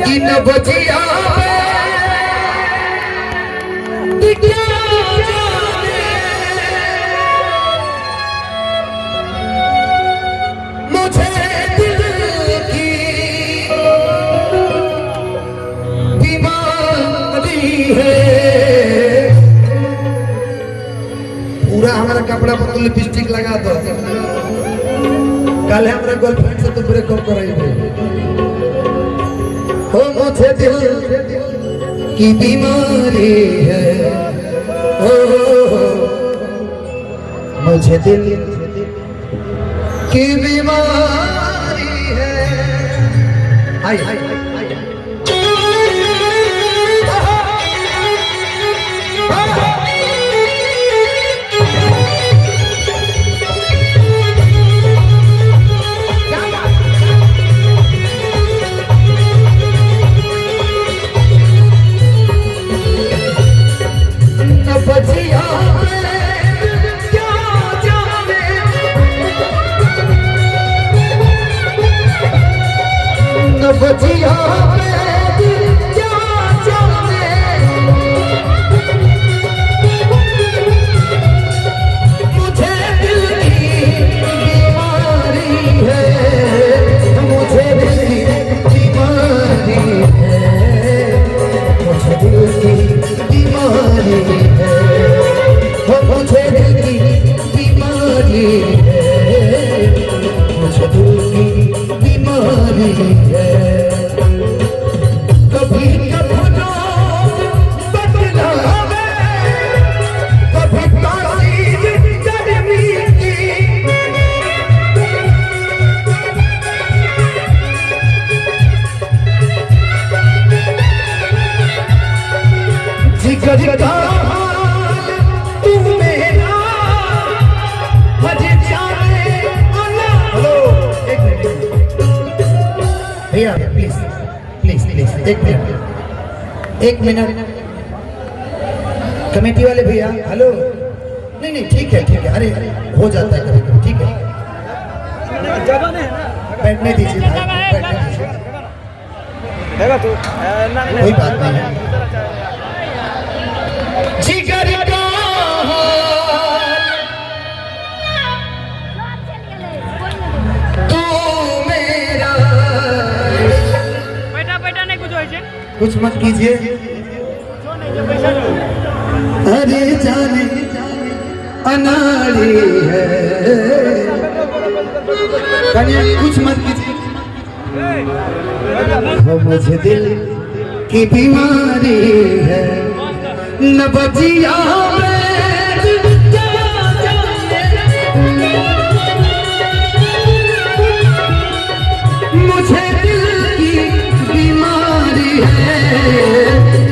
इन बजिया मुझे दिल की बीमारी है। पूरा हमारा कपड़ा पर लिपस्टिक लगा दो, कल हमारा गर्लफ्रेंड से तो ब्रेकअप कराएंगे। हो मुझे दिल की बीमारी है, ओ मुझे दिल की बीमारी है। आई बजिया मुझे दिल की बीमारी है, मुझे दिल की बीमारी है, मुझे दिल की बीमारी है, मुझे दिल की बीमारी है, मुझे दिल की बीमारी है। कभी कभी बदलावे, कभी तासीर गर्मी की, जिगर का हाल तू मेरा हजे जाने आना। हेलो एक मिनट भैया, प्लीज प्लीज प्लीज एक मिनट कमेटी वाले भैया। हेलो नहीं नहीं ठीक है अरे हो जाता है कभी कभी, ठीक है बैठने दीजिए भाई, बैठने दीजिए, कोई बात नहीं है। जिगर का कुछ मत कीजिए, अरे जाने अनाड़ी है, कुछ मत कीजिए। मुझे दिल की बीमारी है, न बजिया मुझे दिल की बीमारी है,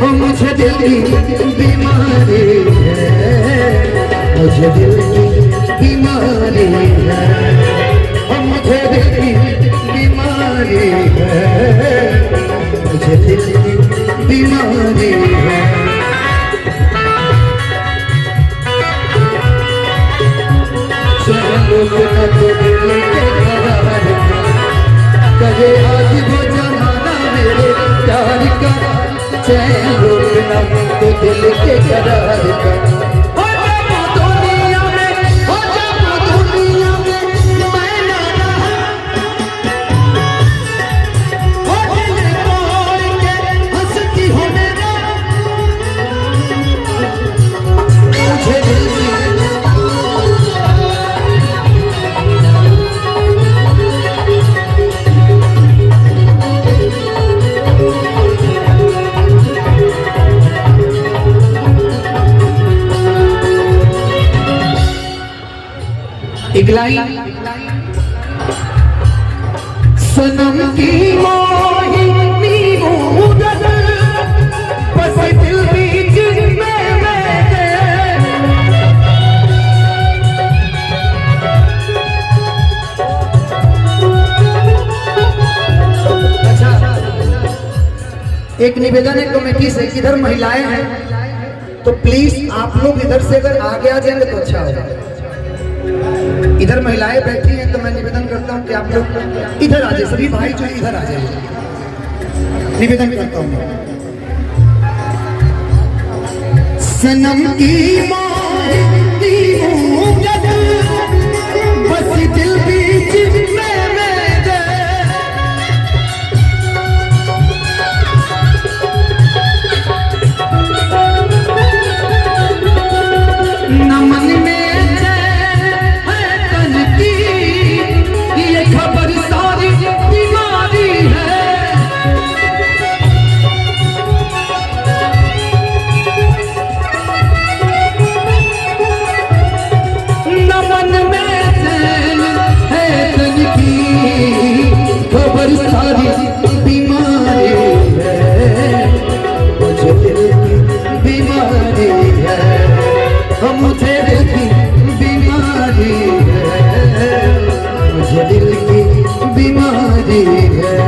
मुझे दिल की बीमारी है, मुझे दिल की बीमारी है, मुझे दिल की बीमारी है, मुझे दिल की बीमारी है। चलो तो दिल के करार करे आज वो जमाना मेरे प्यार का, चैन रोकना तो दिल के करार का। हो जाओ दुनिया में मैं ना रहा, हो दिल तोड़ के हंसती हो मेरा, मुझे दिल की एक लाइन सनम की मोहिनी मुदत बस दिल बीच में अच्छा, एक निवेदन है कमेटी से, इधर महिलाएं हैं तो प्लीज आप लोग इधर से अगर आगे आ जाएंगे तो अच्छा होगा। इधर महिलाएं बैठी हैं तो मैं निवेदन करता हूं कि आप लोग इधर आ जाए, सभी भाई जो इधर आ जाइए। निवेदन करता हूँ। सनम की मांगती हूँ जब बस दिल बीच में मेरे, नमन में है तन की ये खबर सारी बीमारी है। नमन में है तन की खबर सारी बीमारी है, मुझे दिल की बीमारी है, मुझे दिल की बीमारी है, मुझे दिल की बीमारी है।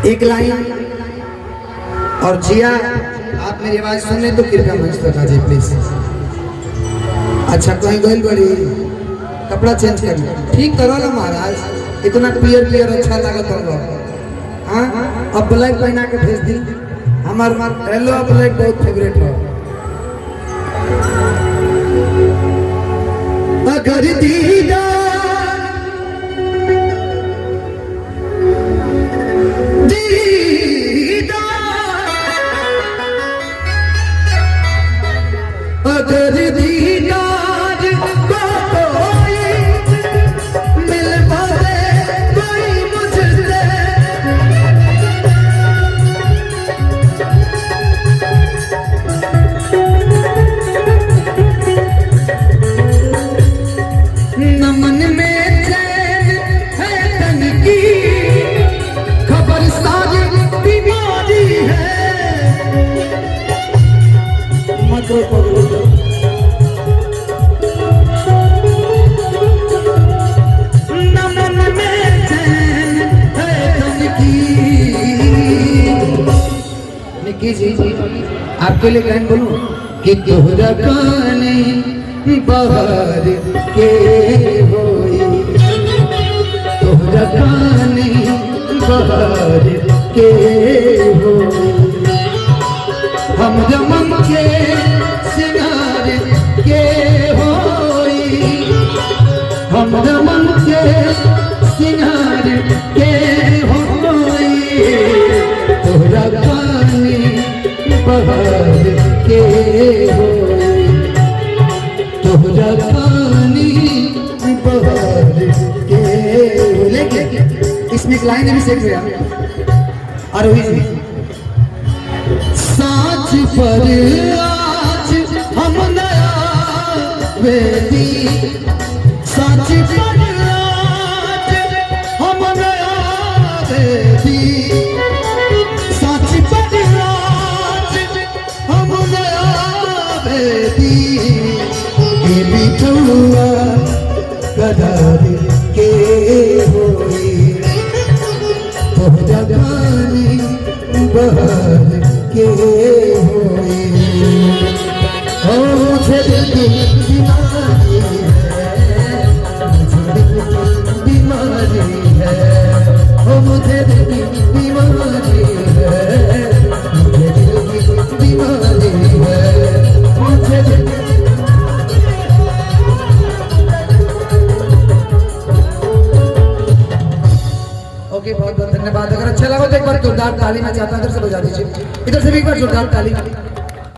एक लाइन और जिया, आप मेरी आवाज सुन ले तो कृपया मंच पर आ जाइए प्लीज। अच्छा कहीं गई बड़ी, कपड़ा चेंज कर ठीक करो ना महाराज, इतना पियर पियर अच्छा लागत होगा। हाँ अब ब्लैक पहना के भेज दी, हमार येलो ब्लैक बहुत फेवरेट है। अगर दीदा अगर दीदार को कोई मिल पाए कोई मुझसे, नमन में चैन है तन की खबर सारी बीमारी है, मत जी आपके लिए गान बोलूं कि तोहरा काने बाहर के होई, तोहरा काने बाहर के होई, हम मन के सिंगार के होई, हम मन के सिंगार के होई, तोहरा काने बाहर के होई, तोहरा काने बाहर के होई। लेकिन इसमें एक लाइन भी सीख गया आरोही जी, साँच पर आज हम नया वेदी, साँच पर आज हम नया वेदी, साँच पर आज हम नया वेदी, ये बिछुआ कदार के होई, तोहरा काने बाहर के होई, ओ मुझे दिल की बीमारी है, मुझे दिल की बीमारी है, ओ मुझे दिल की बीमारी है, मुझे दिल की बीमारी है, मुझे दिल की ओके बहुत बहुत धन्यवाद। अगर अच्छा लगा तो एक बार जोरदार ताली मैं चाहता हूं इधर से बजा दीजिए, इधर से भी एक बार जोरदार ताली।